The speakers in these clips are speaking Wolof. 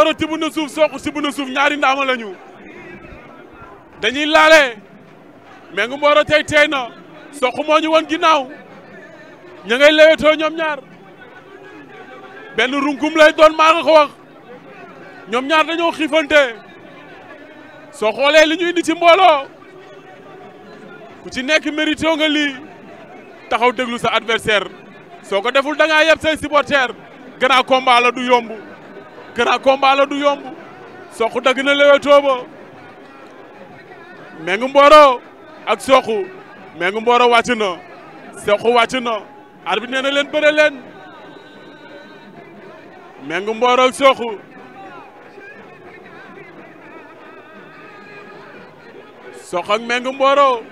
Mboro tibb na suuf Sokh tibb na suuf ñaari ndaama lañu dañuy laale Mengu Mboro tey na Sokh moo ñu won ginnaaw ña ngay lewetoo ñoom ñaar benn runkum lay doon maa nga ko wax ñoom ñaar dañoo xiifante soo xoolee li ñu indi ci mbooloo ku ci nekk mérito nga lii taxaw déglu sa adversaire soo ko deful da ngaa yeb say supporter grand combat la du yomb grand combat la du yomb Sokh dagg na lewetoo ba Mengu Mboro ak Sokh Mengu Mboro wàcc na Sokh wàcc na arbitre nee na leen bëre leen Mengu Mboro ak Sokh Sokh ak Mengu Mboro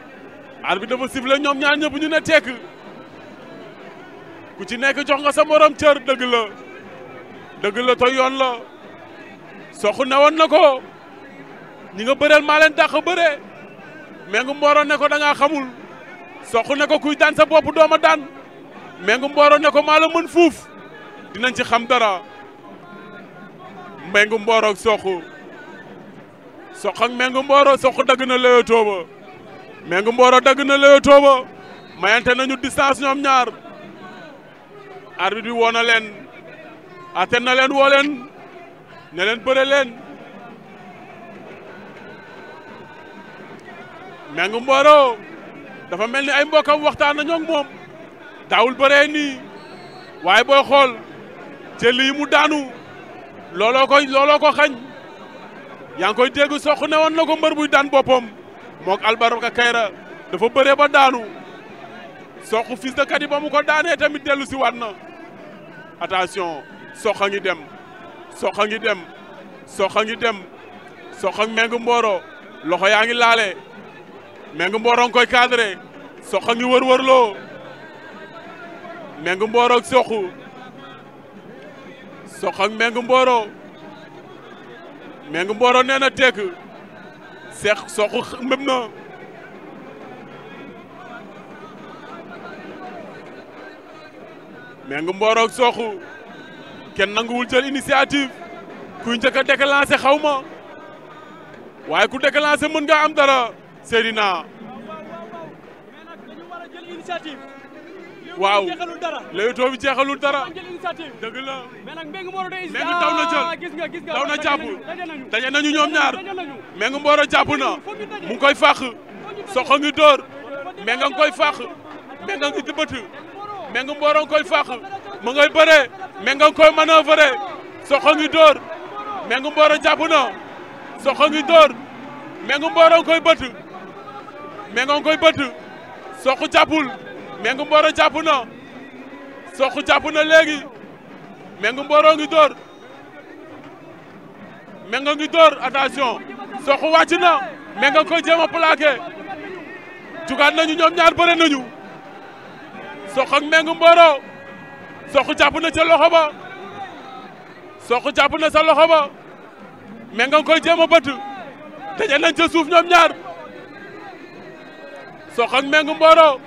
arbitre dafa sifflé ñoom ñaar ñëpp ñu ne tekk ku ci nekk jox nga sa morom cër dëgg la to yoon la Sokh newoon na ko ñi nga bëreel maa leen dàq bëre Mengu Mboro ne ko da ngaa xamul Sokh ne ko kuy daan sa bopp dooma daan Mengu Mboro ne ko maa la mën fuuf dinañ ci xam dara Mengu Mboro ak Sokh ak Mengu Mboro Sokh dagg na lewetoo ba Mengu Mboro dagg na lewetoo ba mayante nañu distance ñoom ñaar arbitre bi woo na leen atte na leen woo leen ne leen bëre leen Mengu Mboro dafa mel ni ay mbokkam waxtaan nañoo ak moom daawul bëree nii waaye booy xool jël yi mu daanu looloo ko xañ yaa ngi koy dégg Sokh ne woon na ko mbër buy daan boppam mook Albarka Kayra dafa bëree ba daanu Sokh Fils de Katy ba mu ko daanee tamit dellu si waat na attention Sokh a ngi dem Sokh a ngi dem Sokh a ngi dem Sokh ak Mengu Mboro loxo yaa ngi laale Mengu Mboro nga koy cadré Sokh a ngi wër-wërloo Mengu Mboro ak Sokh ak Mengu Mboro Mengu Mboro nee na tekk Sokh méb na Mengu Mboro ak Sokh kenn nanguwul jël initiative kuy njëkk a déclenché xaw ma waaye ku déclenché mën nga am dara Seydina waaw Leewtoo bi jeexalul dara dëgg la Mengu daw na jël daw na jàpp daje nañu ñoom ñaar Mengu Mboro jàpp na mu ngi koy fàq Sokh a ngi dóor Mengu a ngi koy fàq Mengu a ngi dibët Mengu Mboro ngi koy fàq mu ngay bëree Mengu a ngi koy manœuvrer Sokh a ngi dóor Mengu Mboro jàpp na Sokh a ngi dóor Mengu Mboro ngi koy bët Mengu a ngi koy bët Sokh jàppul Mengu Mboro jàpp na Sokh jàpp na léegi Mengu Mboro ngi dóor Mengu ngi dóor attention Sokh wàcc na Mengu koy jéem a plaqué jugaat nañu ñoom ñaar bëre nañu Sokh ak Mengu Mboro Sokh jàpp na ca loxo ba Sokh jàpp na sa loxo ba Mengu koy jéem a bëtt daje nañ ca suuf ñoom ñaar Sokh ak Mengu Mboro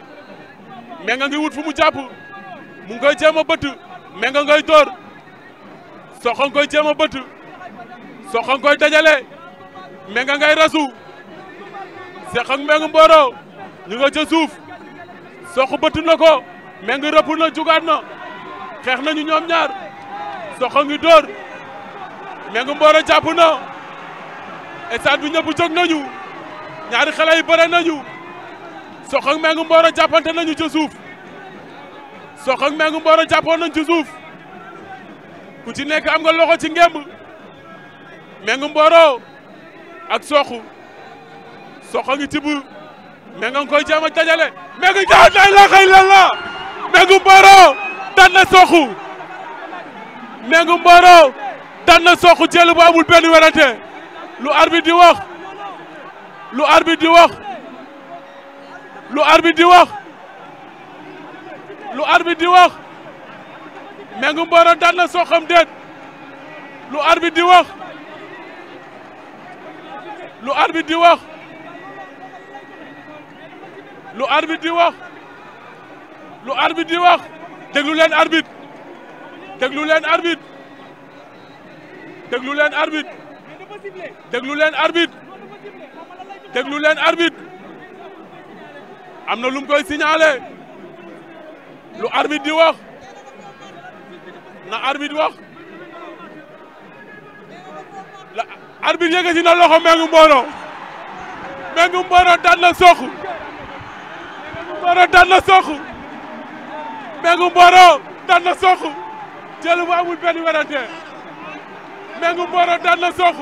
Mengu ngi wut fu mu jàpp mu ngi koy jéem a bëtt Mengu ngay dóor Sokh nga koy jéem a bëtt Sokh nga koy dajale Mengu ngay rasu Sokh ak Mengu Mboro ñu nga ca suuf Sokh bëtt na ko Mengu rëpp na jugaat na xeex nañu ñoom ñaar Sokh ngi dóor Mengu Mboro jàpp na stade bi ñëpp jóg nañu ñaari xale yi bëre nañu Sokh ak Mengu Mboro jàppante nañu ca suuf Sokh ak Mengu Mboro jàppoon nañ ci suuf ku ci nekk am nga loxo ci ngemb Mengu Mboro ak Sokh a ngi tibb Mengu nga koy jéem a dajale Mengu daan na la xëy la Mengu Mboro daan na Sokh Mengu Mboro daan na Sokh jël bu amul benn werante lu arbitre di wax lu arbitre di wax lu arbitre di wax lu arbitre di wax Mengu Mboro daan na Sokh am déet lu arbitre di wax lu arbitre di wax lu arbitre di wax lu arbitre di wax déglu leen arbitre déglu leen arbitre déglu leen arbitre déglu leen arbitre déglu leen arbitre am na lu mu koy signalé lu arbitre di wax na arbitre wax la arbitre yëkkati na loxo Mbengue Mboro Mbengue Mboro daan na Sokh Mboro daan na Sokh Mbengue Mboro daan na Sokh jël bu amul benn werante Mbengue Mboro daan na Sokh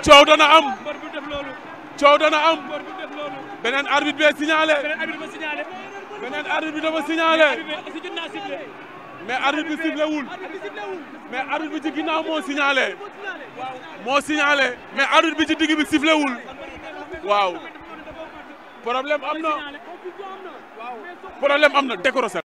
coow dana am coow dana am beneen arbitre bee signalé beneen arbitre bi dafa signalé mais arbitre bi sifflé wul mais arbitre bi ci ginnaaw moo signalé mais arbitre bi ci digg bi sifflé wul waaw problème am na décorosel